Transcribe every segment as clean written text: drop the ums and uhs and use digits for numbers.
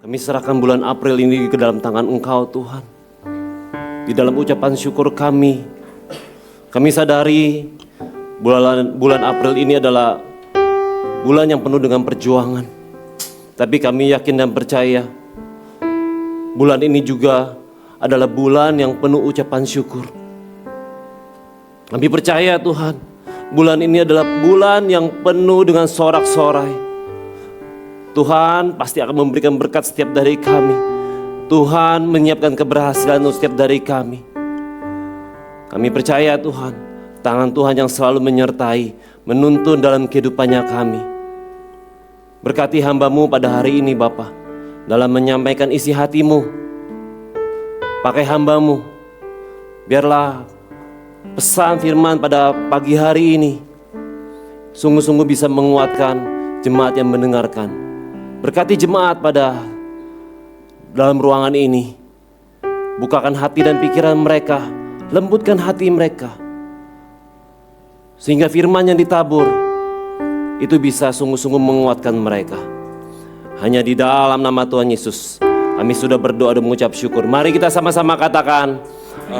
Kami serahkan bulan April ini ke dalam tangan Engkau Tuhan. Di dalam ucapan syukur kami sadari bulan April ini adalah bulan yang penuh dengan perjuangan. Tapi kami yakin dan percaya bulan ini juga adalah bulan yang penuh ucapan syukur. Kami percaya Tuhan, bulan ini adalah bulan yang penuh dengan sorak-sorai. Tuhan pasti akan memberikan berkat setiap dari kami. Tuhan menyiapkan keberhasilan untuk setiap dari kami. Kami percaya Tuhan, tangan Tuhan yang selalu menyertai, menuntun dalam kehidupannya kami. Berkati hamba-Mu pada hari ini Bapa, dalam menyampaikan isi hati-Mu. Pakai hamba-Mu, biarlah pesan firman pada pagi hari ini sungguh-sungguh bisa menguatkan jemaat yang mendengarkan. Berkati jemaat pada dalam ruangan ini. Bukakan hati dan pikiran mereka, lembutkan hati mereka, sehingga firman yang ditabur itu bisa sungguh-sungguh menguatkan mereka. Hanya di dalam nama Tuhan Yesus kami sudah berdoa dan mengucap syukur. Mari kita sama-sama katakan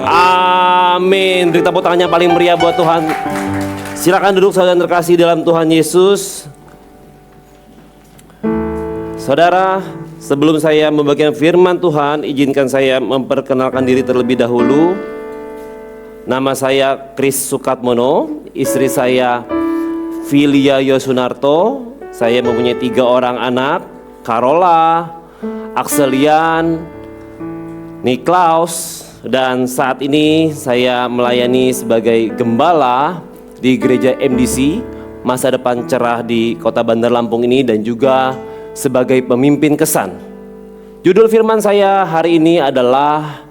amin. Beri tepuk tangannya paling meriah buat Tuhan. Silakan duduk saudara terkasih dalam Tuhan Yesus. Saudara, sebelum saya membagikan firman Tuhan, izinkan saya memperkenalkan diri terlebih dahulu. Nama saya Kris Sukatmono, istri saya Filia Yosunarto. Saya mempunyai 3 orang anak, Carola, Axelian, Niklaus, dan saat ini saya melayani sebagai gembala di gereja MDC Masa Depan Cerah di Kota Bandar Lampung ini, dan juga sebagai pemimpin kesan. Judul firman saya hari ini adalah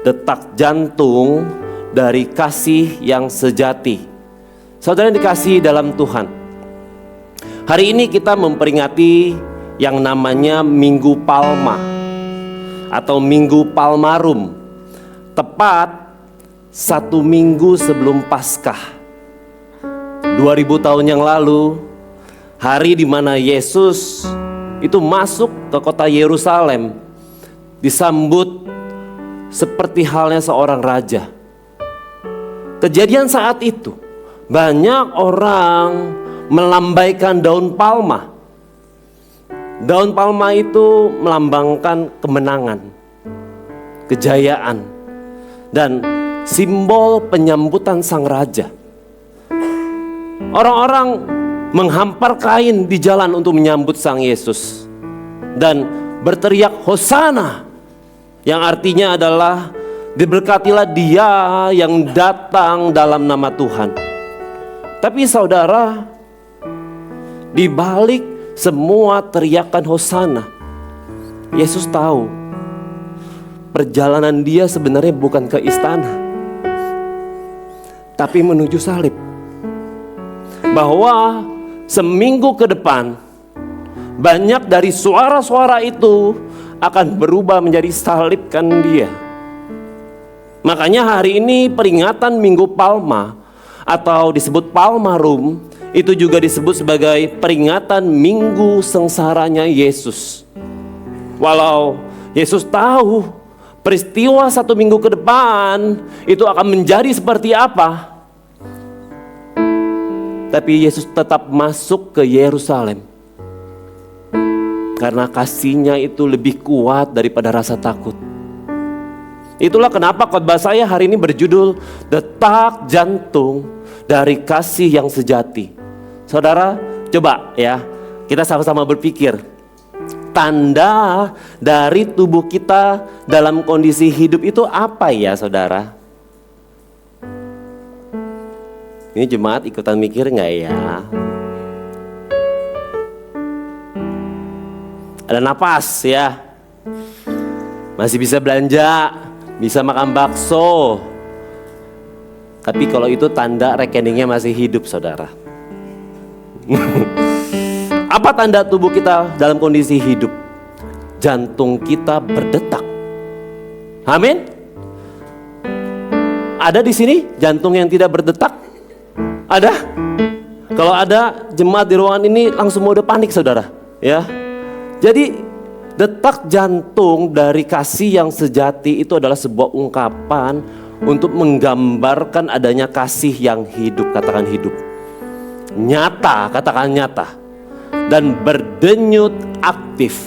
detak jantung dari kasih yang sejati. Saudara yang dikasihi dalam Tuhan, hari ini kita memperingati yang namanya Minggu Palma atau Minggu Palmarum, tepat 1 minggu sebelum Paskah. 2000 tahun yang lalu, hari di mana Yesus itu masuk ke kota Yerusalem, disambut seperti halnya seorang raja. Kejadian saat itu, banyak orang melambaikan daun palma. Daun palma itu melambangkan kemenangan, kejayaan, dan simbol penyambutan sang raja. Orang-orang menghampar kain di jalan untuk menyambut sang Yesus dan berteriak Hosana, yang artinya adalah diberkatilah dia yang datang dalam nama Tuhan. Tapi saudara, di balik semua teriakan Hosana, Yesus tahu perjalanan dia sebenarnya bukan ke istana, tapi menuju salib. Bahwa seminggu ke depan, banyak dari suara-suara itu akan berubah menjadi salibkan dia. Makanya hari ini peringatan Minggu Palma atau disebut Palmarum, itu juga disebut sebagai peringatan minggu sengsaranya Yesus. Walau Yesus tahu peristiwa 1 minggu ke depan itu akan menjadi seperti apa, tapi Yesus tetap masuk ke Yerusalem karena kasihnya itu lebih kuat daripada rasa takut. Itulah kenapa khotbah saya hari ini berjudul Detak Jantung dari Kasih yang Sejati. Saudara, coba ya, kita sama-sama berpikir, tanda dari tubuh kita dalam kondisi hidup itu apa ya saudara? Ini jemaat ikutan mikir gak ya? Ada napas ya, masih bisa belanja, bisa makan bakso. Tapi kalau itu tanda rekeningnya masih hidup saudara. Apa tanda tubuh kita dalam kondisi hidup? Jantung kita berdetak. Amin. Ada di sini jantung yang tidak berdetak? Ada? Kalau ada, jemaat di ruangan ini langsung mode panik saudara, ya. Jadi detak jantung dari kasih yang sejati itu adalah sebuah ungkapan untuk menggambarkan adanya kasih yang hidup, katakan hidup. Nyata, katakan nyata. Dan berdenyut aktif.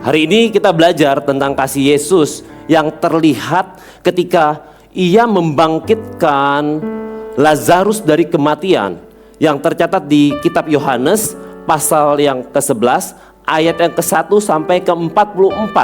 Hari ini kita belajar tentang kasih Yesus yang terlihat ketika Ia membangkitkan Lazarus dari kematian, yang tercatat di kitab Yohanes pasal yang ke-11 ayat yang ke-1 sampai ke-44.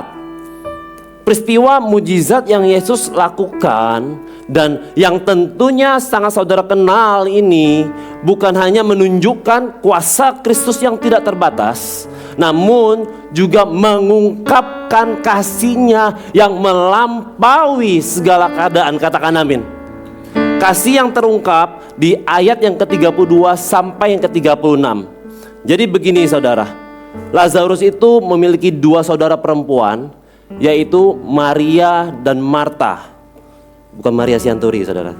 Peristiwa mujizat yang Yesus lakukan dan yang tentunya sangat saudara kenal ini bukan hanya menunjukkan kuasa Kristus yang tidak terbatas, namun juga mengungkapkan kasih-Nya yang melampaui segala keadaan, katakan amin. Kasih yang terungkap di ayat yang ke-32 sampai yang ke-36. Jadi begini saudara, Lazarus itu memiliki dua saudara perempuan, yaitu Maria dan Marta. Bukan Maria Sianturi saudara.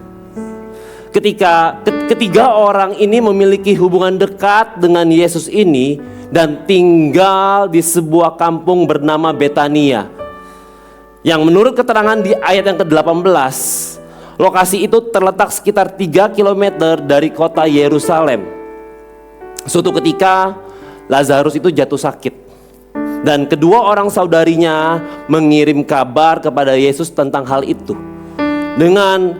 Ketiga orang ini memiliki hubungan dekat dengan Yesus ini dan tinggal di sebuah kampung bernama Betania, yang menurut keterangan di ayat yang ke-18, lokasi itu terletak sekitar 3 km dari kota Yerusalem. Suatu ketika Lazarus itu jatuh sakit, dan kedua orang saudarinya mengirim kabar kepada Yesus tentang hal itu. Dengan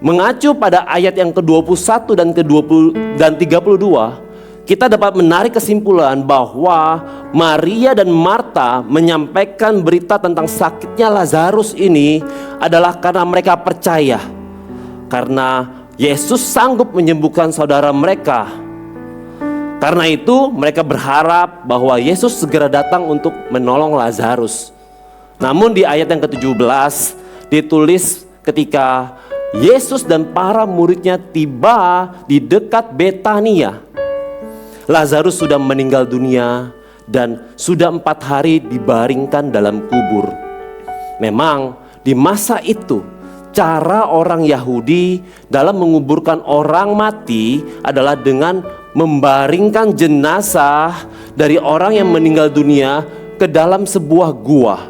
mengacu pada ayat yang ke-21 dan ke-20 dan 32, kita dapat menarik kesimpulan bahwa Maria dan Marta menyampaikan berita tentang sakitnya Lazarus ini adalah karena mereka percaya, karena Yesus sanggup menyembuhkan saudara mereka. Karena itu mereka berharap bahwa Yesus segera datang untuk menolong Lazarus. Namun di ayat yang ke-17 ditulis ketika Yesus dan para muridnya tiba di dekat Betania, Lazarus sudah meninggal dunia dan sudah 4 hari dibaringkan dalam kubur. Memang di masa itu cara orang Yahudi dalam menguburkan orang mati adalah dengan membaringkan jenazah dari orang yang meninggal dunia ke dalam sebuah gua,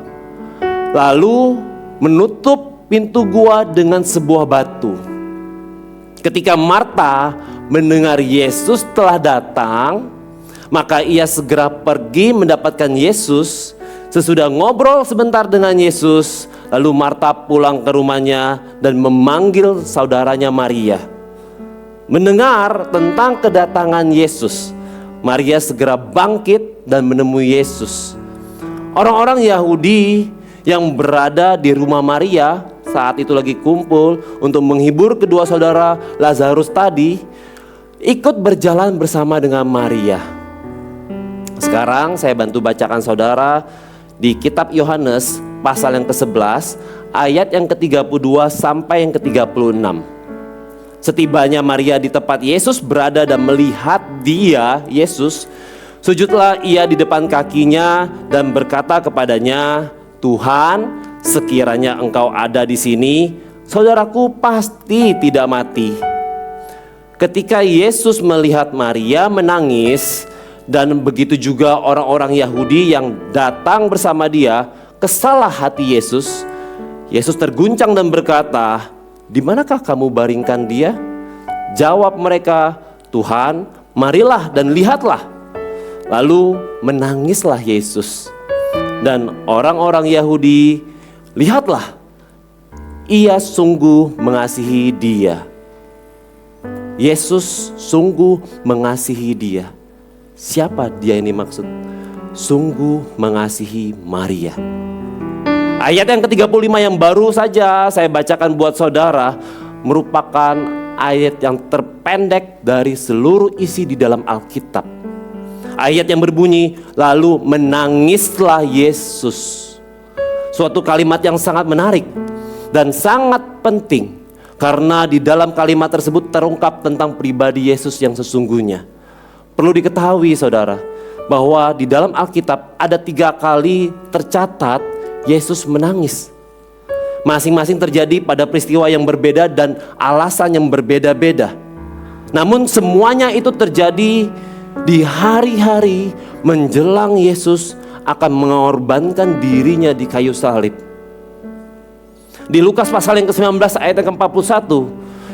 lalu menutup pintu gua dengan sebuah batu. Ketika Marta mendengar Yesus telah datang, maka ia segera pergi mendapatkan Yesus. Sesudah ngobrol sebentar dengan Yesus, lalu Marta pulang ke rumahnya dan memanggil saudaranya Maria. Mendengar tentang kedatangan Yesus, Maria segera bangkit dan menemui Yesus. Orang-orang Yahudi yang berada di rumah Maria saat itu lagi kumpul untuk menghibur kedua saudara Lazarus tadi, ikut berjalan bersama dengan Maria. Sekarang saya bantu bacakan saudara di kitab Yohanes pasal yang ke-11 ayat yang ke-32 sampai yang ke-36. Setibanya Maria di tempat Yesus berada dan melihat dia, Yesus, sujudlah ia di depan kakinya dan berkata kepadanya, "Tuhan, sekiranya engkau ada di sini, saudaraku pasti tidak mati." Ketika Yesus melihat Maria menangis, dan begitu juga orang-orang Yahudi yang datang bersama dia, kesalah hati Yesus. Yesus terguncang dan berkata, "Di manakah kamu baringkan dia?" Jawab mereka, "Tuhan, marilah dan lihatlah." Lalu menangislah Yesus. Dan orang-orang Yahudi, "Lihatlah, ia sungguh mengasihi dia." Yesus sungguh mengasihi dia. Siapa dia ini maksud? Sungguh mengasihi Maria. Ayat yang ke-35 yang baru saja saya bacakan buat saudara merupakan ayat yang terpendek dari seluruh isi di dalam Alkitab. Ayat yang berbunyi, "Lalu menangislah Yesus." Suatu kalimat yang sangat menarik dan sangat penting, karena di dalam kalimat tersebut terungkap tentang pribadi Yesus yang sesungguhnya. Perlu diketahui saudara, bahwa di dalam Alkitab ada 3 kali tercatat Yesus menangis. Masing-masing terjadi pada peristiwa yang berbeda dan alasan yang berbeda-beda. Namun semuanya itu terjadi di hari-hari menjelang Yesus akan mengorbankan dirinya di kayu salib. Di Lukas pasal yang ke-19 ayat yang ke-41,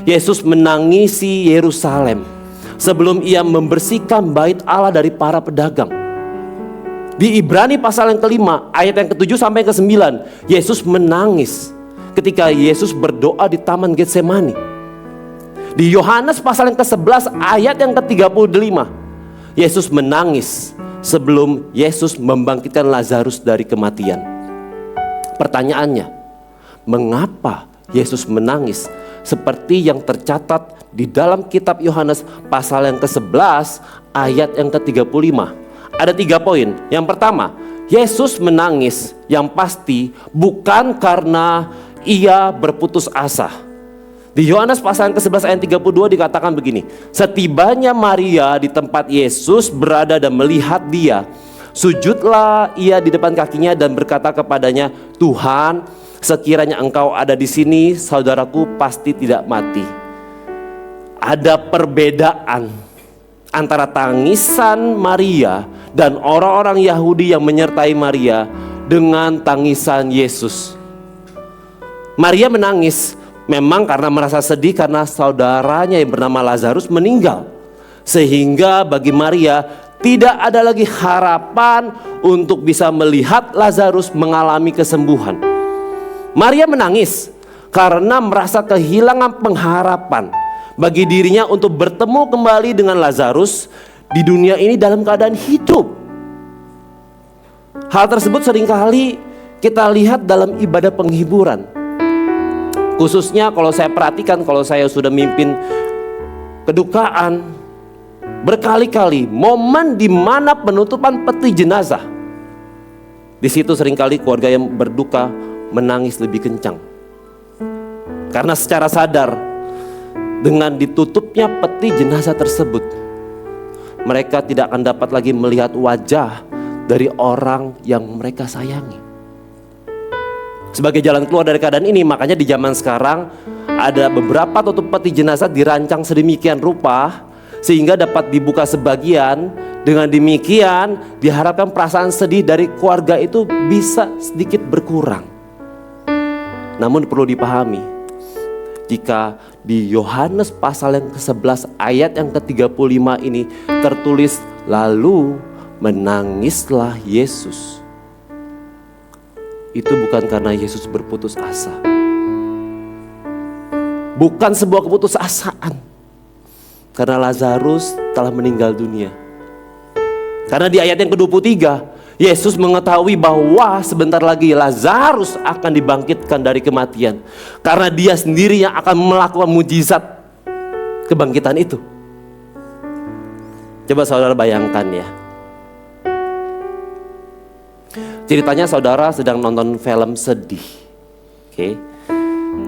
Yesus menangisi Yerusalem sebelum ia membersihkan bait Allah dari para pedagang. Di Ibrani pasal yang ke-5 ayat yang ke-7 sampai ke-9, Yesus menangis ketika Yesus berdoa di Taman Getsemani. Di Yohanes pasal yang ke-11 ayat yang ke-35, Yesus menangis sebelum Yesus membangkitkan Lazarus dari kematian. Pertanyaannya, mengapa Yesus menangis seperti yang tercatat di dalam kitab Yohanes pasal yang ke-11 ayat yang ke-35? Ada 3 poin. Yang pertama, Yesus menangis yang pasti bukan karena ia berputus asa. Di Yohanes pasal yang ke-11 ayat 32 dikatakan begini, setibanya Maria di tempat Yesus berada dan melihat dia, sujudlah ia di depan kakinya dan berkata kepadanya, Tuhan, sekiranya engkau ada di sini, saudaraku pasti tidak mati. Ada perbedaan antara tangisan Maria dan orang-orang Yahudi yang menyertai Maria dengan tangisan Yesus. Maria menangis memang karena merasa sedih karena saudaranya yang bernama Lazarus meninggal. Sehingga bagi Maria tidak ada lagi harapan untuk bisa melihat Lazarus mengalami kesembuhan. Maria menangis karena merasa kehilangan pengharapan bagi dirinya untuk bertemu kembali dengan Lazarus di dunia ini dalam keadaan hidup. Hal tersebut seringkali kita lihat dalam ibadah penghiburan. Khususnya kalau saya perhatikan, kalau saya sudah mimpin kedukaan, berkali-kali momen di mana penutupan peti jenazah, di situ seringkali keluarga yang berduka menangis lebih kencang. Karena secara sadar dengan ditutupnya peti jenazah tersebut, mereka tidak akan dapat lagi melihat wajah dari orang yang mereka sayangi. Sebagai jalan keluar dari keadaan ini, makanya di zaman sekarang ada beberapa tutup peti jenazah dirancang sedemikian rupa sehingga dapat dibuka sebagian. Dengan demikian diharapkan perasaan sedih dari keluarga itu bisa sedikit berkurang. Namun perlu dipahami, jika di Yohanes pasal yang ke-11 ayat yang ke-35 ini tertulis, lalu menangislah Yesus, itu bukan karena Yesus berputus asa. Bukan sebuah keputusasaan, karena Lazarus telah meninggal dunia. Karena di ayat yang ke-23, Yesus mengetahui bahwa sebentar lagi Lazarus akan dibangkitkan dari kematian. Karena dia sendiri yang akan melakukan mujizat kebangkitan itu. Coba saudara bayangkan ya. Ceritanya saudara sedang nonton film sedih, oke?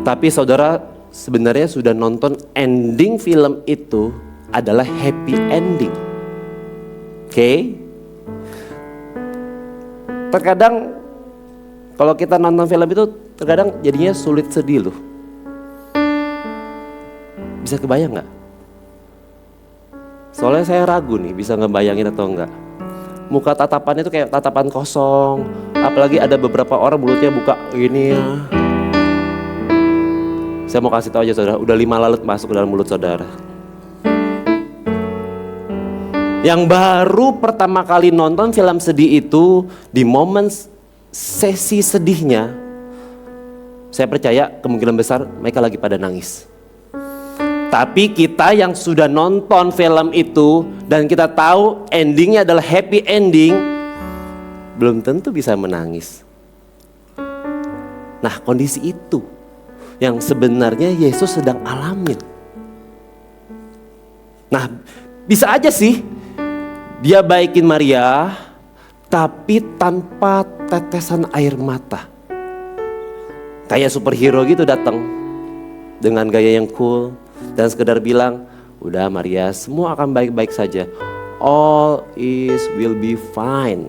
Tapi saudara sebenarnya sudah nonton ending film itu adalah happy ending, oke? Terkadang kalau kita nonton film itu terkadang jadinya sulit sedih loh. Bisa kebayang nggak? Soalnya saya ragu nih bisa ngebayangin atau enggak. Muka tatapannya itu kayak tatapan kosong. Apalagi ada beberapa orang mulutnya buka gini ya. Saya mau kasih tahu aja saudara, udah 5 lalat masuk ke dalam mulut saudara. Yang baru pertama kali nonton film sedih itu, di momen sesi sedihnya, saya percaya kemungkinan besar mereka lagi pada nangis. Tapi kita yang sudah nonton film itu dan kita tahu endingnya adalah happy ending, belum tentu bisa menangis. Nah, kondisi itu yang sebenarnya Yesus sedang alamin. Nah, bisa aja sih dia baikin Maria, tapi tanpa tetesan air mata. Kayak superhero gitu datang dengan gaya yang cool dan sekedar bilang, udah Maria, semua akan baik-baik saja. All will be fine.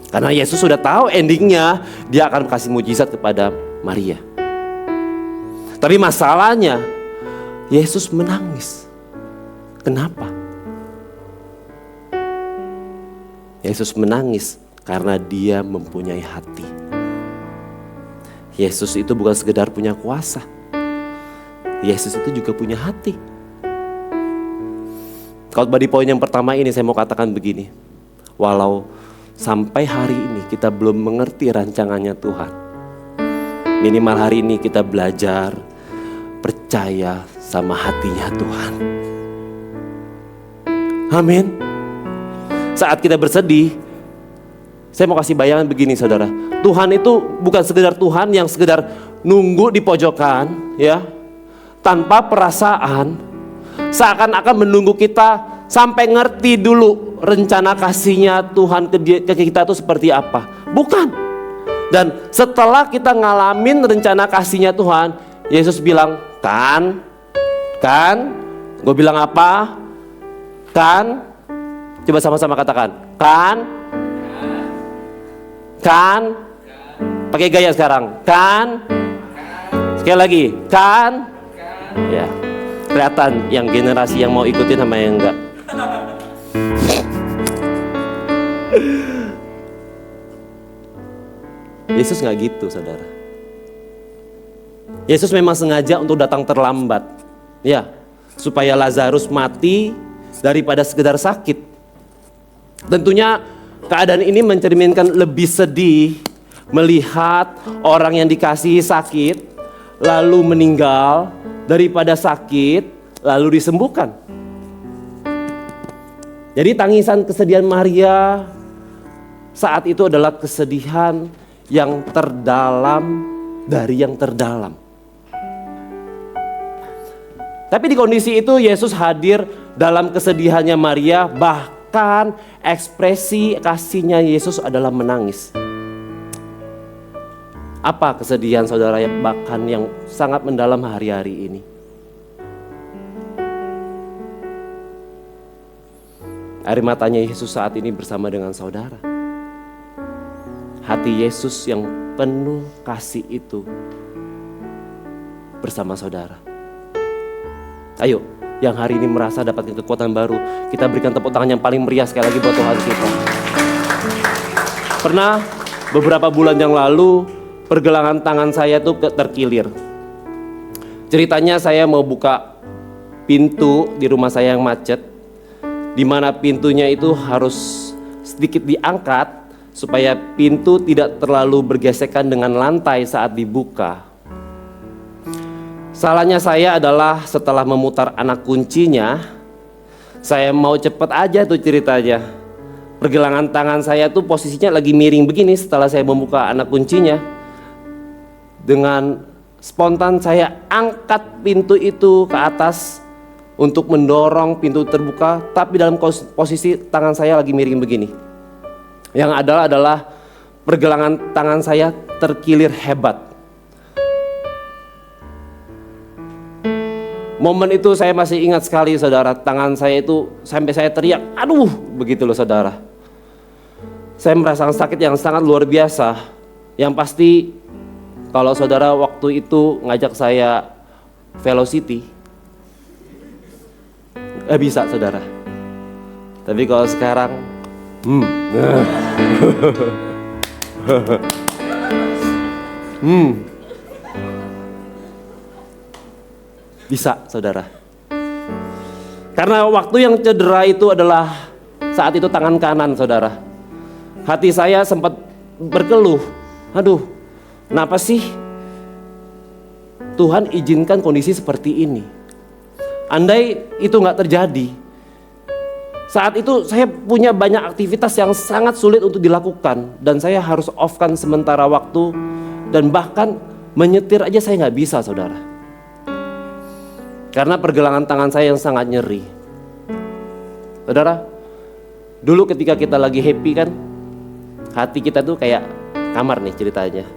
Karena Yesus sudah tahu endingnya, dia akan kasih mujizat kepada Maria. Tapi masalahnya, Yesus menangis. Kenapa? Yesus menangis karena dia mempunyai hati. Yesus itu bukan sekedar punya kuasa. Yesus itu juga punya hati. Kalau di poin yang pertama ini saya mau katakan begini. Walau sampai hari ini kita belum mengerti rancangannya Tuhan, minimal hari ini kita belajar percaya sama hatinya Tuhan. Amin. Saat kita bersedih, saya mau kasih bayangan begini saudara. Tuhan itu bukan sekedar Tuhan yang sekedar nunggu di pojokan ya, tanpa perasaan, seakan-akan menunggu kita sampai ngerti dulu rencana kasihnya Tuhan ke kita itu seperti apa. Bukan. Dan setelah kita ngalamin rencana kasihnya Tuhan, Yesus bilang, kan, gue bilang apa? Kan, coba sama-sama katakan, kan, pakai gaya sekarang, kan, sekali lagi, kan, ya, kelihatan yang generasi yang mau ikutin sama yang enggak. Yesus nggak gitu saudara. Yesus memang sengaja untuk datang terlambat, ya, supaya Lazarus mati daripada sekedar sakit. Tentunya keadaan ini mencerminkan lebih sedih melihat orang yang dikasihi sakit lalu meninggal daripada sakit lalu disembuhkan. Jadi tangisan kesedihan Maria saat itu adalah kesedihan yang terdalam dari yang terdalam. Tapi di kondisi itu Yesus hadir dalam kesedihannya Maria, bahkan ekspresi kasihnya Yesus adalah menangis. Apa kesedihan saudara yang bahkan yang sangat mendalam hari-hari ini? Air matanya Yesus saat ini bersama dengan saudara. Hati Yesus yang penuh kasih itu bersama saudara. Ayo, yang hari ini merasa dapatkan kekuatan baru, kita berikan tepuk tangan yang paling meriah sekali lagi buat Tuhan kita. Pernah beberapa bulan yang lalu, pergelangan tangan saya tuh terkilir. Ceritanya saya mau buka pintu di rumah saya yang macet, di mana pintunya itu harus sedikit diangkat supaya pintu tidak terlalu bergesekan dengan lantai saat dibuka. Salahnya saya adalah setelah memutar anak kuncinya, saya mau cepet aja tuh ceritanya. Pergelangan tangan saya tuh posisinya lagi miring begini setelah saya membuka anak kuncinya. Dengan spontan saya angkat pintu itu ke atas untuk mendorong pintu terbuka, tapi dalam posisi tangan saya lagi miring begini. Yang adalah pergelangan tangan saya terkilir hebat. Momen itu saya masih ingat sekali saudara, tangan saya itu sampai saya teriak, aduh begitu loh saudara. Saya merasakan sakit yang sangat luar biasa. Yang pasti kalau saudara waktu itu ngajak saya Velocity, gak bisa saudara. Tapi kalau sekarang bisa saudara. Karena waktu yang cedera itu adalah saat itu tangan kanan saudara. Hati saya sempat berkeluh, aduh kenapa sih Tuhan izinkan kondisi seperti ini. Andai itu gak terjadi, saat itu saya punya banyak aktivitas yang sangat sulit untuk dilakukan. Dan saya harus off-kan sementara waktu. Dan bahkan menyetir aja saya gak bisa saudara. Karena pergelangan tangan saya yang sangat nyeri. Saudara, dulu ketika kita lagi happy kan, hati kita tuh kayak kamar nih ceritanya.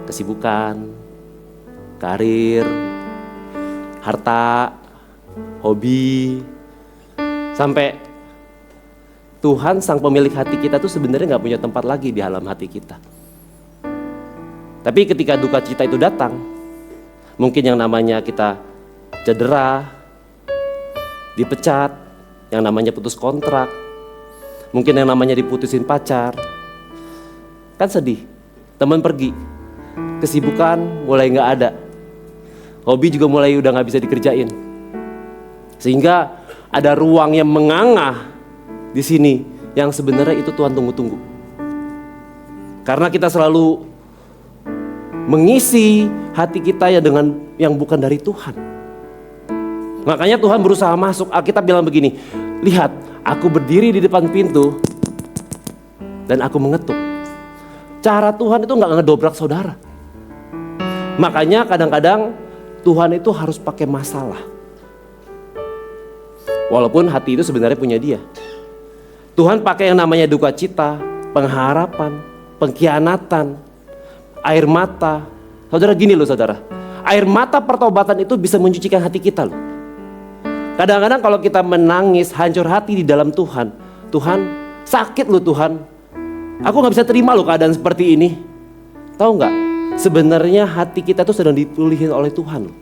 Kesibukan, karir, harta, hobi. Sampai Tuhan sang pemilik hati kita tuh sebenarnya gak punya tempat lagi di dalam hati kita. Tapi ketika duka cita itu datang, mungkin yang namanya kita cedera, dipecat, yang namanya putus kontrak, Mungkin yang namanya diputusin pacar, kan sedih. Teman pergi, kesibukan mulai gak ada, hobi juga mulai udah gak bisa dikerjain. Sehingga ada ruang yang menganga di sini yang sebenarnya itu Tuhan tunggu-tunggu. Karena kita selalu mengisi hati kita ya dengan yang bukan dari Tuhan. Makanya Tuhan berusaha masuk. Alkitab bilang begini, lihat, aku berdiri di depan pintu dan aku mengetuk. Cara Tuhan itu gak ngedobrak saudara. Makanya kadang-kadang Tuhan itu harus pakai masalah. Walaupun hati itu sebenarnya punya Dia. Tuhan pakai yang namanya duka cita, pengharapan, pengkhianatan, air mata. Saudara gini loh saudara, air mata pertobatan itu bisa mencucikan hati kita loh. Kadang-kadang kalau kita menangis, hancur hati di dalam Tuhan, Tuhan sakit loh Tuhan. Aku gak bisa terima loh keadaan seperti ini. Tahu gak? Sebenarnya hati kita tuh sedang dipulihin oleh Tuhan loh.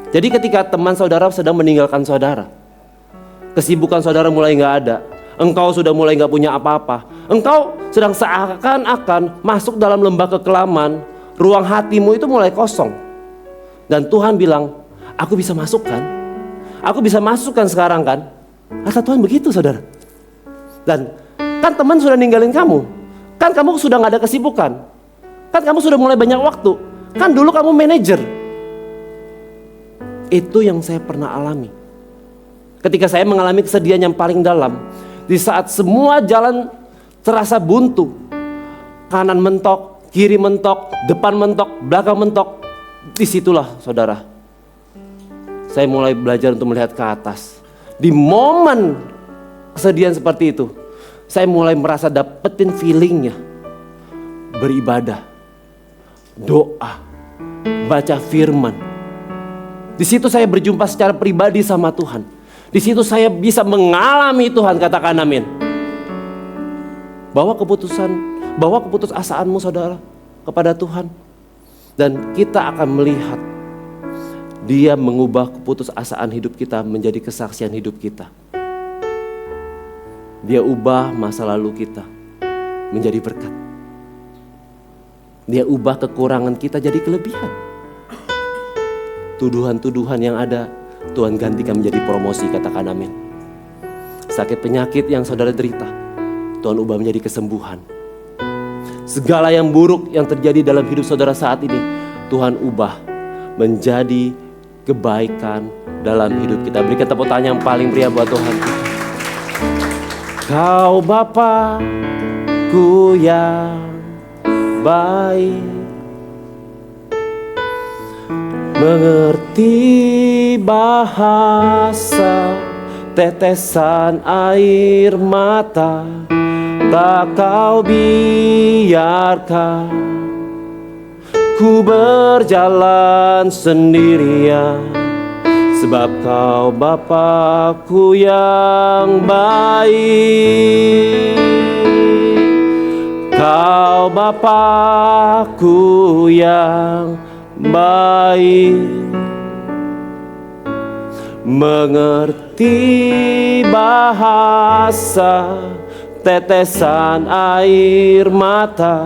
Jadi ketika teman saudara sedang meninggalkan saudara, kesibukan saudara mulai gak ada, engkau sudah mulai gak punya apa-apa, engkau sedang seakan-akan masuk dalam lembah kekelaman, ruang hatimu itu mulai kosong. Dan Tuhan bilang, aku bisa masukkan, aku bisa masukkan sekarang kan. Kata Tuhan begitu saudara. Dan kan teman sudah ninggalin kamu, kan kamu sudah gak ada kesibukan, kan kamu sudah mulai banyak waktu, kan dulu kamu manajer. Itu yang saya pernah alami. Ketika saya mengalami kesedihan yang paling dalam, di saat semua jalan terasa buntu, kanan mentok, kiri mentok, depan mentok, belakang mentok, disitulah saudara, saya mulai belajar untuk melihat ke atas. Di momen kesedihan seperti itu, saya mulai merasa dapetin feelingnya, beribadah, doa, baca firman. Di situ saya berjumpa secara pribadi sama Tuhan. Di situ saya bisa mengalami Tuhan, katakan amin. Bawa keputusasaanmu saudara kepada Tuhan. Dan kita akan melihat Dia mengubah keputusasaan hidup kita menjadi kesaksian hidup kita. Dia ubah masa lalu kita menjadi berkat. Dia ubah kekurangan kita jadi kelebihan. Tuduhan-tuduhan yang ada Tuhan gantikan menjadi promosi, katakan amin. Sakit penyakit yang saudara derita, Tuhan ubah menjadi kesembuhan. Segala yang buruk yang terjadi dalam hidup saudara saat ini, Tuhan ubah menjadi kebaikan dalam hidup kita. Berikan tepuk tangan yang paling meriah buat Tuhan. Kau Bapa-Ku yang baik, mengerti bahasa tetesan air mata, tak Kau biarkan ku berjalan sendirian, sebab Kau Bapa-Ku yang baik. Kau Bapa-Ku yang baik, mengerti bahasa tetesan air mata,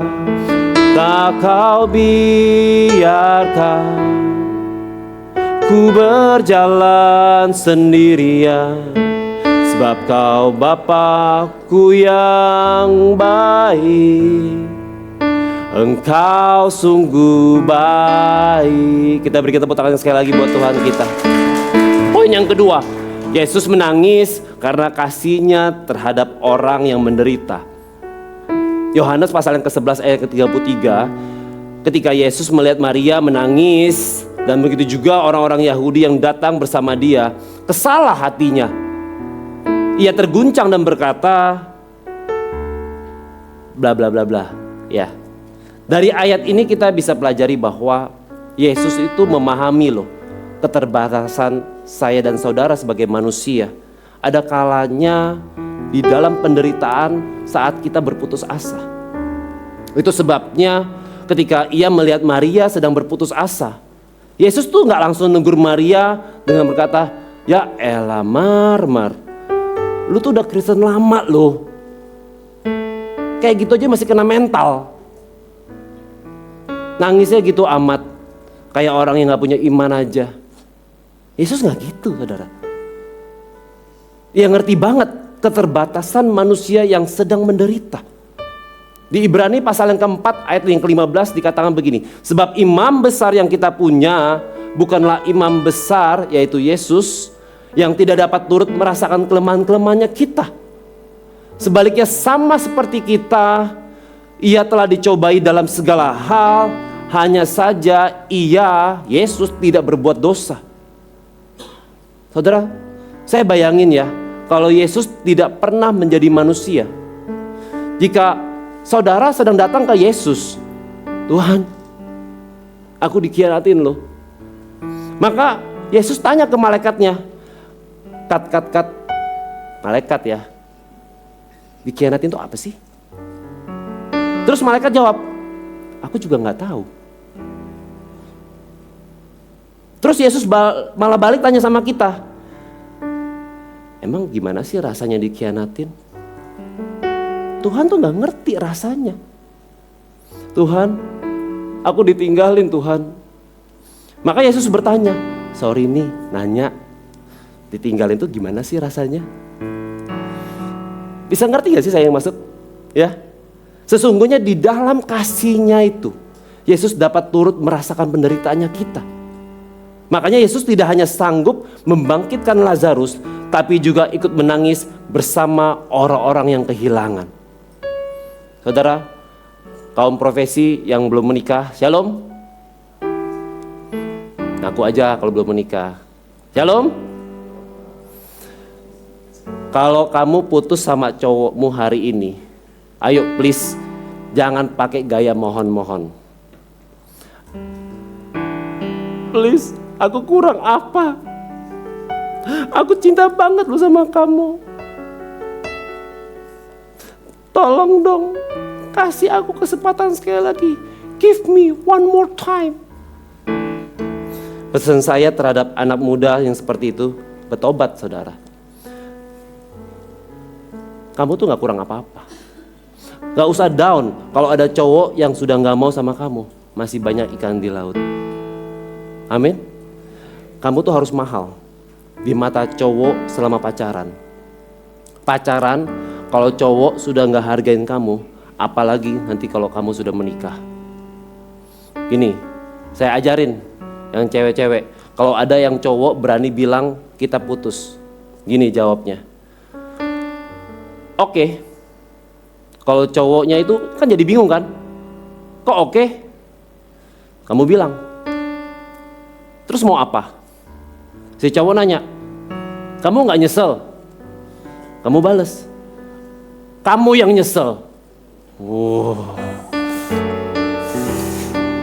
tak Kau biarkan ku berjalan sendirian, sebab Kau Bapa-Ku yang baik. Engkau sungguh baik. Kita berikan tepuk tangan sekali lagi buat Tuhan kita. Poin yang kedua, Yesus menangis karena kasih-Nya terhadap orang yang menderita. Yohanes pasal yang ke-11 ayat ke-33, ketika Yesus melihat Maria menangis, dan begitu juga orang-orang Yahudi yang datang bersama Dia, kesalah hatinya. Ia terguncang dan berkata, bla bla bla bla. Ya. Dari ayat ini kita bisa pelajari bahwa Yesus itu memahami loh keterbatasan saya dan saudara sebagai manusia. Ada kalanya di dalam penderitaan saat kita berputus asa. Itu sebabnya ketika Ia melihat Maria sedang berputus asa, Yesus tuh gak langsung negur Maria dengan berkata, ya elah Mar, lu tuh udah Kristen lama loh. Kayak gitu aja masih kena mental. Nangisnya gitu amat. Kayak orang yang gak punya iman aja. Yesus gak gitu, saudara. Dia ngerti banget keterbatasan manusia yang sedang menderita. Di Ibrani pasal yang keempat ayat yang ke-15 dikatakan begini. Sebab imam besar yang kita punya bukanlah imam besar, yaitu Yesus, yang tidak dapat turut merasakan kelemahan-kelemahannya kita. Sebaliknya sama seperti kita, ia telah dicobai dalam segala hal, hanya saja ia, Yesus, tidak berbuat dosa. Saudara, saya bayangin ya, kalau Yesus tidak pernah menjadi manusia. Jika saudara sedang datang ke Yesus, Tuhan, aku dikhianatin loh. Maka Yesus tanya ke malaikatnya, kat, malaikat ya, dikhianatin itu apa sih? Terus malaikat jawab, aku juga gak tahu. Terus Yesus malah balik tanya sama kita, emang gimana sih rasanya dikhianatin? Tuhan tuh gak ngerti rasanya. Tuhan, aku ditinggalin Tuhan. Maka Yesus bertanya, sorry nih nanya, ditinggalin tuh gimana sih rasanya? Bisa ngerti gak sih saya yang maksud? Ya, sesungguhnya di dalam kasihnya itu, Yesus dapat turut merasakan penderitaannya kita. Makanya Yesus tidak hanya sanggup membangkitkan Lazarus, tapi juga ikut menangis bersama orang-orang yang kehilangan. Saudara, kaum profesi yang belum menikah, shalom. Ngaku aja kalau belum menikah. Shalom. Kalau kamu putus sama cowokmu hari ini, ayo please jangan pakai gaya mohon-mohon. Please, aku kurang apa? Aku cinta banget loh sama kamu. Tolong dong, kasih aku kesempatan sekali lagi. Give me one more time. Pesan saya terhadap anak muda yang seperti itu, bertobat saudara. Kamu tuh gak kurang apa-apa. Gak usah down kalau ada cowok yang sudah gak mau sama kamu. Masih banyak ikan di laut. Amin. Kamu tuh harus mahal di mata cowok selama pacaran. Pacaran, kalau cowok sudah gak hargain kamu, apalagi nanti kalau kamu sudah menikah. Ini, saya ajarin yang cewek-cewek. Kalau ada yang cowok berani bilang kita putus, gini jawabnya. Oke. Kalau cowoknya itu kan jadi bingung kan? Kok oke? Kamu bilang. Terus mau apa? Si cowok nanya, kamu gak nyesel? Kamu bales, kamu yang nyesel.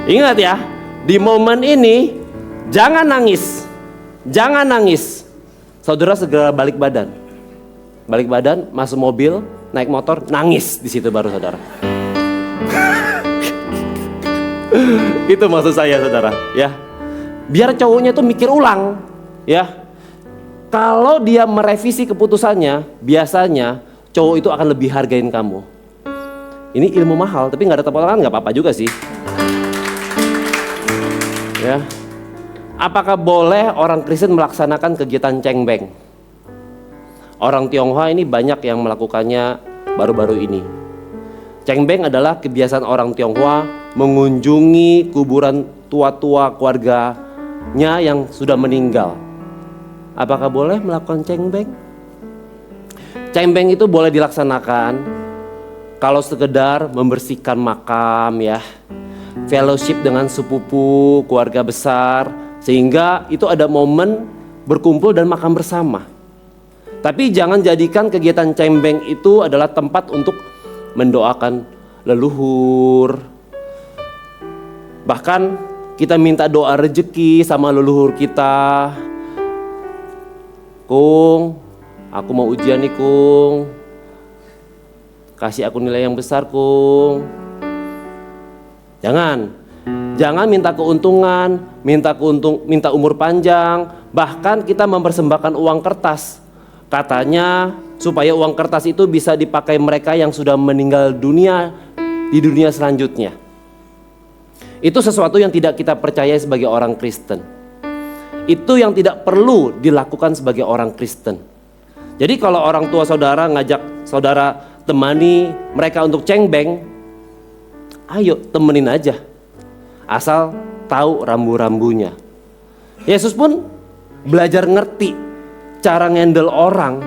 Ingat ya, di momen ini jangan nangis. Jangan nangis. Saudara segera balik badan. Balik badan, masuk mobil, naik motor, nangis di situ baru saudara. Itu maksud saya saudara, ya. Biar cowoknya tuh mikir ulang, ya. Kalau dia merevisi keputusannya, biasanya cowok itu akan lebih hargain kamu. Ini ilmu mahal, tapi nggak ada tepuk tangan nggak apa-apa juga sih. Ya. Apakah boleh orang Kristen melaksanakan kegiatan cengbeng? Orang Tionghoa ini banyak yang melakukannya baru-baru ini. Cengbeng adalah kebiasaan orang Tionghoa mengunjungi kuburan tua-tua keluarganya yang sudah meninggal. Apakah boleh melakukan cengbeng? Cengbeng itu boleh dilaksanakan kalau sekedar membersihkan makam ya. Fellowship dengan sepupu, keluarga besar, sehingga itu ada momen berkumpul dan makan bersama. Tapi jangan jadikan kegiatan cengbeng itu adalah tempat untuk mendoakan leluhur. Bahkan kita minta doa rezeki sama leluhur kita. Kung, aku mau ujian nih Kung. Kasih aku nilai yang besar Kung. Jangan minta keuntungan, minta umur panjang. Bahkan kita mempersembahkan uang kertas. Katanya supaya uang kertas itu bisa dipakai mereka yang sudah meninggal dunia di dunia selanjutnya. Itu sesuatu yang tidak kita percaya sebagai orang Kristen. Itu yang tidak perlu dilakukan sebagai orang Kristen. Jadi kalau orang tua saudara ngajak saudara temani mereka untuk cengbeng, ayo temenin aja. Asal tahu rambu-rambunya. Yesus pun belajar ngerti cara ngendel orang,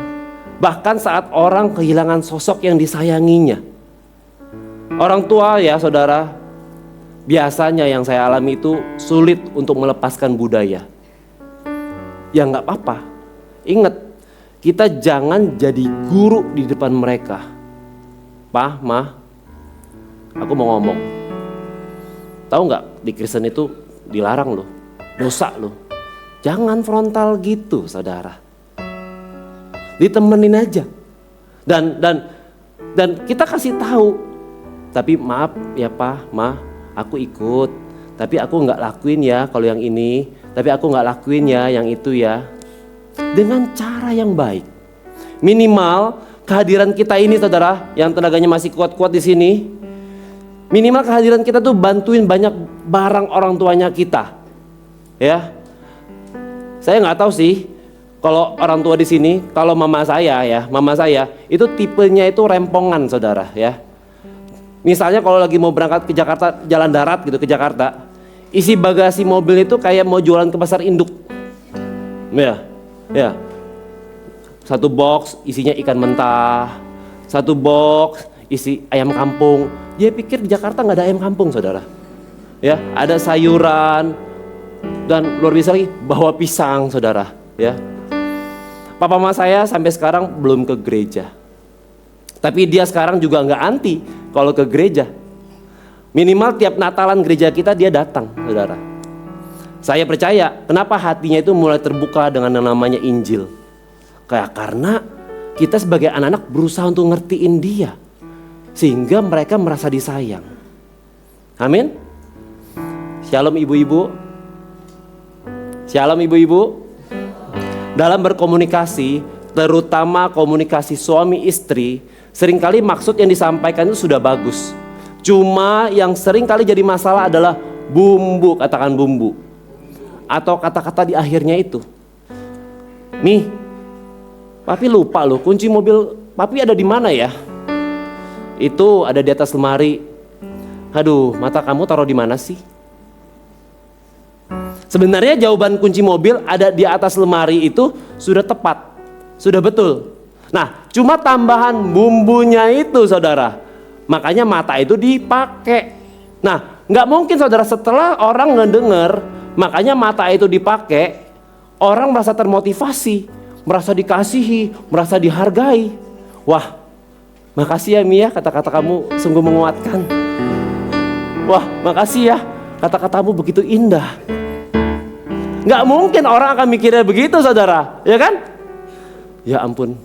bahkan saat orang kehilangan sosok yang disayanginya. Orang tua ya saudara, biasanya yang saya alami itu sulit untuk melepaskan budaya. Ya nggak apa-apa, ingat kita jangan jadi guru di depan mereka. Pak, Ma, aku mau ngomong. Tahu nggak di Kristen itu dilarang loh, dosa loh. Jangan frontal gitu saudara. Ditemenin aja. Dan kita kasih tahu. Tapi maaf ya Pak, Ma, aku ikut. Tapi aku nggak lakuin ya kalau yang ini. Tapi aku nggak lakuin ya yang itu ya. Dengan cara yang baik. Minimal kehadiran kita ini saudara, yang tenaganya masih kuat-kuat di sini. Minimal kehadiran kita tuh bantuin banyak barang orang tuanya kita. Ya. Saya nggak tahu sih kalau orang tua di sini, kalau mama saya itu tipenya itu rempongan saudara ya. Misalnya kalau lagi mau berangkat ke Jakarta, jalan darat gitu ke Jakarta, isi bagasi mobil itu kayak mau jualan ke pasar induk. Ya. Satu box isinya ikan mentah, satu box isi ayam kampung. Dia pikir di Jakarta nggak ada ayam kampung saudara. Ya, ada sayuran dan luar biasa lagi bawa pisang saudara. Ya, papa mama saya sampai sekarang belum ke gereja. Tapi dia sekarang juga nggak anti kalau ke gereja. Minimal tiap Natalan gereja kita dia datang saudara. Saya percaya kenapa hatinya itu mulai terbuka dengan yang namanya Injil. Kayak karena kita sebagai anak-anak berusaha untuk ngertiin dia. Sehingga mereka merasa disayang. Amin. Shalom ibu-ibu. Shalom ibu-ibu. Dalam berkomunikasi, terutama komunikasi suami istri, seringkali maksud yang disampaikan itu sudah bagus. Cuma yang seringkali jadi masalah adalah bumbu, katakan bumbu. Atau kata-kata di akhirnya itu. Nih, papi lupa loh, kunci mobil papi ada di mana ya? Itu ada di atas lemari. Aduh, mata kamu taruh di mana sih? Sebenarnya jawaban kunci mobil ada di atas lemari itu sudah tepat, sudah betul. Nah, cuma tambahan bumbunya itu saudara. Makanya mata itu dipakai. Nah, nggak mungkin saudara setelah orang ngedenger, makanya mata itu dipakai, orang merasa termotivasi, merasa dikasihi, merasa dihargai. Wah, makasih ya Mia, kata-kata kamu sungguh menguatkan. Wah, makasih ya, kata-katamu begitu indah. Gak mungkin orang akan mikirnya begitu saudara, ya kan? Ya ampun,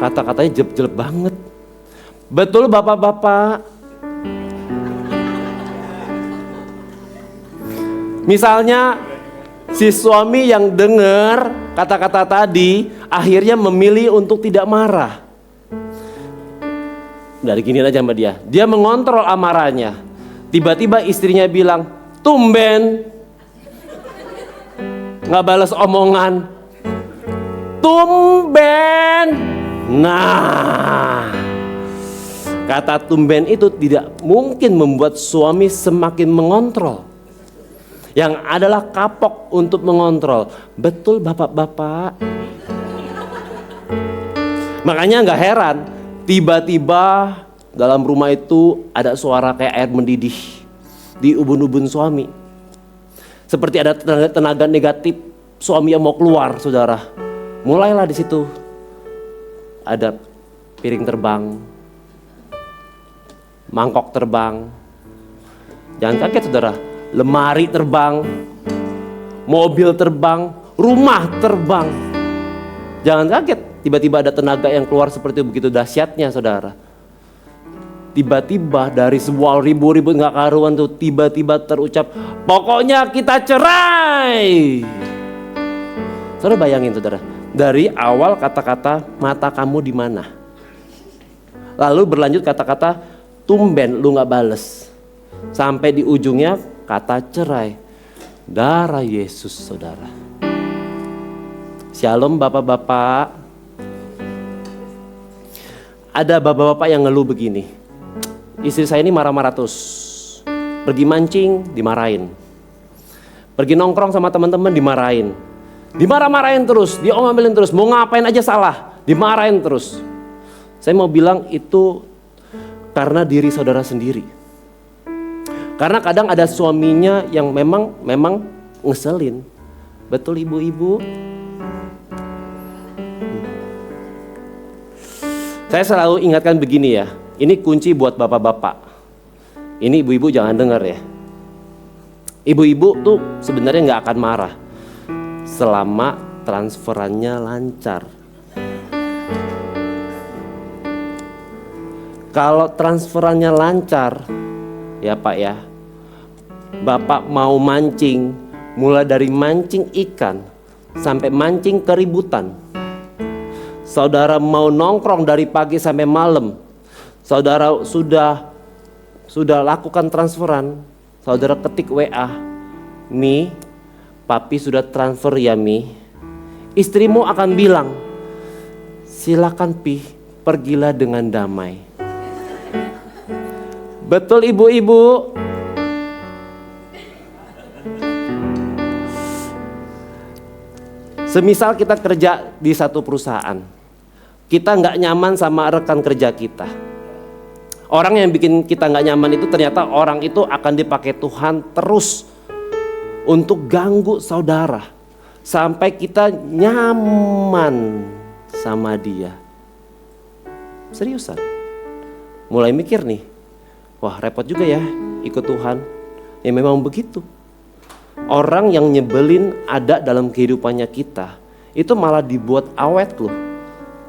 kata-katanya jelek-jelek banget. Betul bapak-bapak. Misalnya si suami yang dengar kata-kata tadi akhirnya memilih untuk tidak marah. Dari gini aja sama dia. Dia mengontrol amarahnya. Tiba-tiba istrinya bilang, tumben nggak balas omongan. Tumben. Nah, kata tumben itu tidak mungkin membuat suami semakin mengontrol. Yang adalah kapok untuk mengontrol. Betul bapak-bapak. Makanya nggak heran, tiba-tiba dalam rumah itu ada suara kayak air mendidih di ubun-ubun suami. Seperti ada tenaga negatif suami yang mau keluar, saudara. Mulailah di situ. Ada piring terbang, mangkok terbang. Jangan kaget, saudara. Lemari terbang, mobil terbang, rumah terbang. Jangan kaget, tiba-tiba ada tenaga yang keluar seperti begitu dahsyatnya, saudara. Tiba-tiba dari sebuah ribut-ribut gak karuan tuh, tiba-tiba terucap, pokoknya kita cerai. Saudara bayangin saudara, Dari awal kata-kata mata kamu di mana? Lalu berlanjut kata-kata tumben lu gak bales. Sampai di ujungnya kata cerai. Darah Yesus, saudara. Shalom bapak-bapak. Ada bapak-bapak yang ngeluh begini. Istri saya ini marah-marah terus. Pergi mancing dimarahin. Pergi nongkrong sama teman-teman dimarahin. Dimarah-marahin terus, diomelin terus, mau ngapain aja salah, dimarahin terus. Saya mau bilang itu karena diri saudara sendiri. Karena kadang ada suaminya yang memang ngeselin. Betul ibu-ibu? Saya selalu ingatkan begini ya, ini kunci buat bapak-bapak. Ini ibu-ibu jangan dengar ya. Ibu-ibu tuh sebenarnya nggak akan marah selama transferannya lancar. Kalau transferannya lancar, ya Pak ya, Bapak mau mancing, mulai dari mancing ikan sampai mancing keributan. Saudara mau nongkrong dari pagi sampai malam, saudara sudah lakukan transferan, saudara ketik WA, Mi, Papi sudah transfer ya Mi. Istrimu akan bilang, silakan Pi, pergilah dengan damai. Betul ibu-ibu? Semisal kita kerja di satu perusahaan, kita nggak nyaman sama rekan kerja kita. Orang yang bikin kita nggak nyaman itu ternyata orang itu akan dipakai Tuhan terus untuk ganggu saudara sampai kita nyaman sama dia. Seriusan, mulai mikir nih, wah repot juga ya ikut Tuhan. Ya memang begitu. Orang yang nyebelin ada dalam kehidupannya kita, itu malah dibuat awet loh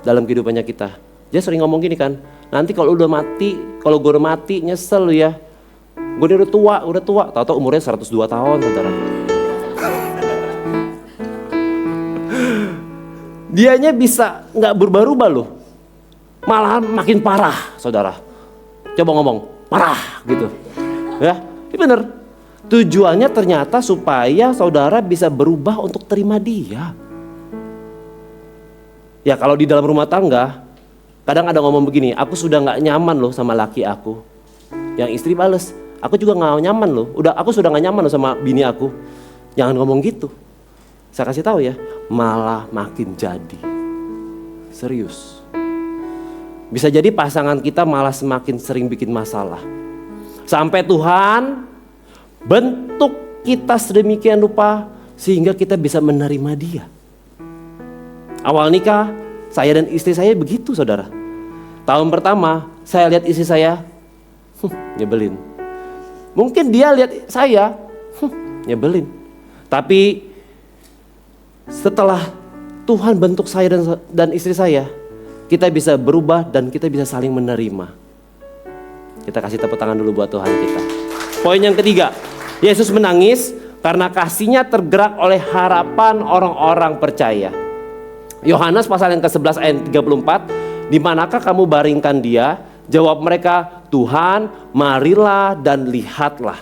dalam kehidupannya kita. Dia sering ngomong gini kan, nanti kalau udah mati, kalau gue udah mati nyesel lu ya. Gue udah tua, tahu-tahu umurnya 102 tahun saudara. Dianya bisa gak berubah-ubah loh, malahan makin parah saudara. Coba ngomong, parah gitu. Ya, ini bener. Tujuannya ternyata supaya saudara bisa berubah untuk terima dia. Ya kalau di dalam rumah tangga, kadang ada ngomong begini, aku sudah gak nyaman loh sama laki aku. Yang istri bales, aku juga gak nyaman loh, aku sudah gak nyaman loh sama bini aku. Jangan ngomong gitu. Saya kasih tahu ya, malah makin jadi. Serius. Bisa jadi pasangan kita malah semakin sering bikin masalah. Sampai Tuhan bentuk kita sedemikian rupa sehingga kita bisa menerima dia. Awal nikah, saya dan istri saya begitu saudara. Tahun pertama, saya lihat istri saya, nyebelin. Mungkin dia lihat saya, nyebelin. Tapi setelah Tuhan bentuk saya dan istri saya, kita bisa berubah dan kita bisa saling menerima. Kita kasih tepuk tangan dulu buat Tuhan kita. Poin yang ketiga, Yesus menangis karena kasihnya tergerak oleh harapan orang-orang percaya. Yohanes pasal yang ke-11 ayat 34, di manakah kamu baringkan dia? Jawab mereka, Tuhan, marilah dan lihatlah.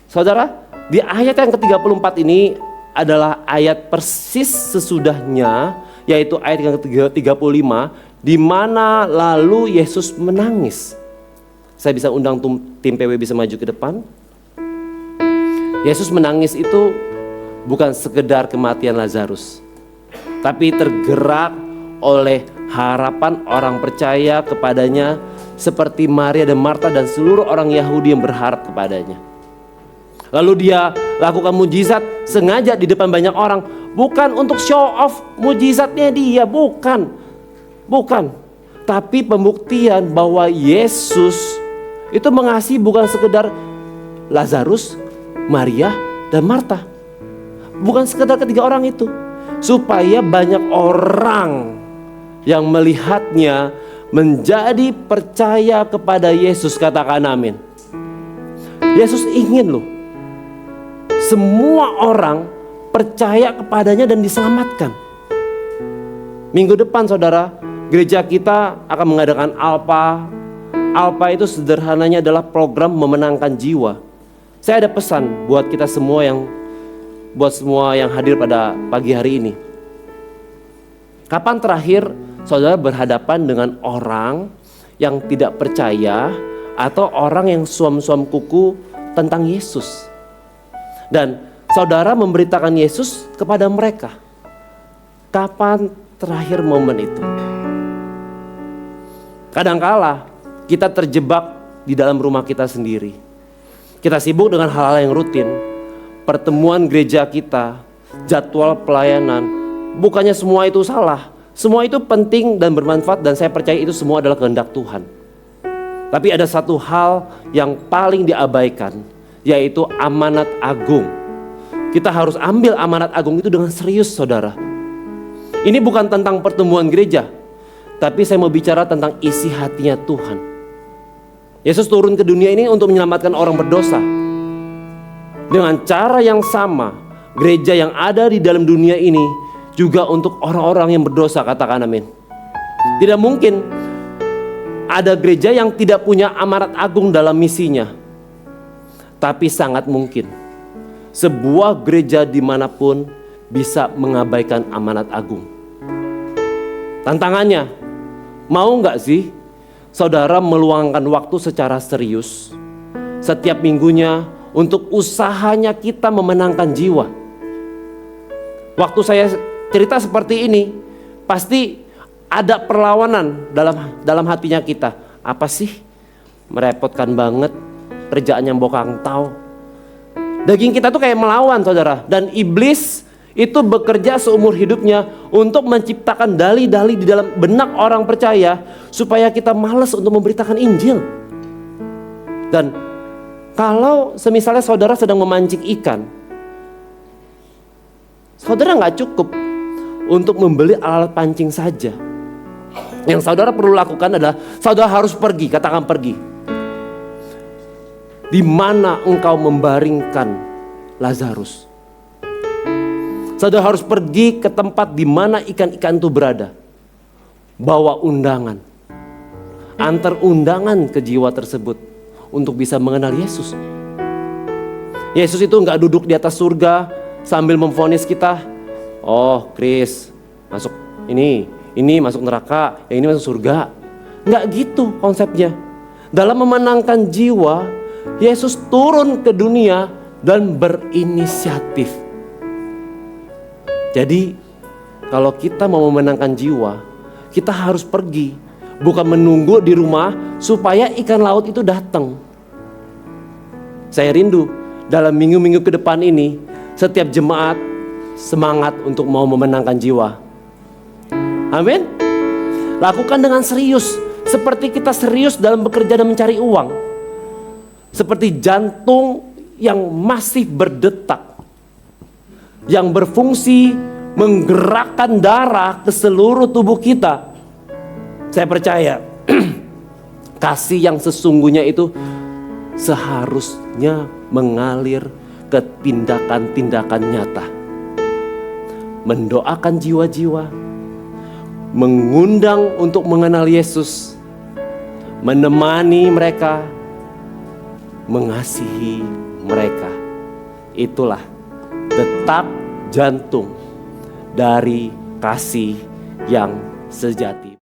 Saudara, di ayat yang ke-34 ini adalah ayat persis sesudahnya, yaitu ayat yang ke-35, di mana lalu Yesus menangis. Saya bisa undang tim PW bisa maju ke depan. Yesus menangis itu bukan sekedar kematian Lazarus, tapi tergerak oleh harapan orang percaya kepadanya, seperti Maria dan Marta dan seluruh orang Yahudi yang berharap kepadanya. Lalu dia lakukan mujizat sengaja di depan banyak orang, bukan untuk show off mujizatnya dia, bukan. Tapi pembuktian bahwa Yesus itu mengasihi bukan sekedar Lazarus, Maria, dan Marta. Bukan sekedar ketiga orang itu. Supaya banyak orang yang melihatnya menjadi percaya kepada Yesus, katakan amin. Yesus ingin loh semua orang percaya kepadanya dan diselamatkan. Minggu depan saudara, gereja kita akan mengadakan Alpha. Alpha itu sederhananya adalah program memenangkan jiwa. Saya ada pesan buat kita semua yang hadir pada pagi hari ini. Kapan terakhir saudara berhadapan dengan orang yang tidak percaya atau orang yang suam-suam kuku tentang Yesus? Dan saudara memberitakan Yesus kepada mereka. Kapan terakhir momen itu? Kadangkala kita terjebak di dalam rumah kita sendiri. Kita sibuk dengan hal-hal yang rutin. Pertemuan gereja kita, jadwal pelayanan. Bukannya semua itu salah. Semua itu penting dan bermanfaat, dan saya percaya itu semua adalah kehendak Tuhan. Tapi ada satu hal yang paling diabaikan, yaitu amanat agung. Kita harus ambil amanat agung itu dengan serius saudara. Ini bukan tentang pertemuan gereja, tapi saya mau bicara tentang isi hatinya Tuhan. Yesus turun ke dunia ini untuk menyelamatkan orang berdosa. Dengan cara yang sama, gereja yang ada di dalam dunia ini juga untuk orang-orang yang berdosa, katakan amin. Tidak mungkin ada gereja yang tidak punya amanat agung dalam misinya. Tapi sangat mungkin sebuah gereja dimanapun bisa mengabaikan amanat agung. Tantangannya, mau gak sih saudara meluangkan waktu secara serius setiap minggunya untuk usahanya kita memenangkan jiwa? Waktu saya cerita seperti ini, pasti ada perlawanan dalam hatinya kita. Apa sih? Merepotkan banget, kerjaan yang bokang tahu. Daging kita tuh kayak melawan saudara. Dan iblis itu bekerja seumur hidupnya untuk menciptakan dalih-dalih di dalam benak orang percaya supaya kita malas untuk memberitakan Injil. Dan kalau semisalnya saudara sedang memancing ikan, saudara gak cukup untuk membeli alat pancing saja. Yang saudara perlu lakukan adalah saudara harus pergi, katakan pergi. Di mana engkau membaringkan Lazarus? Saudara harus pergi ke tempat di mana ikan-ikan itu berada. Bawa undangan. Antar undangan ke jiwa tersebut untuk bisa mengenal Yesus. Yesus itu gak duduk di atas surga sambil memvonis kita. Oh Chris, masuk ini masuk neraka, yang ini masuk surga. Gak gitu konsepnya. Dalam memenangkan jiwa, Yesus turun ke dunia dan berinisiatif. Jadi kalau kita mau memenangkan jiwa, kita harus pergi. Bukan menunggu di rumah supaya ikan laut itu datang. Saya rindu dalam minggu-minggu ke depan ini, setiap jemaat semangat untuk mau memenangkan jiwa. Amin. Lakukan dengan serius, seperti kita serius dalam bekerja dan mencari uang. Seperti jantung yang masih berdetak, yang berfungsi menggerakkan darah ke seluruh tubuh kita. Saya percaya kasih yang sesungguhnya itu seharusnya mengalir ke tindakan-tindakan nyata. Mendoakan jiwa-jiwa, mengundang untuk mengenal Yesus, menemani mereka, mengasihi mereka. Itulah detak jantung dari kasih yang sejati.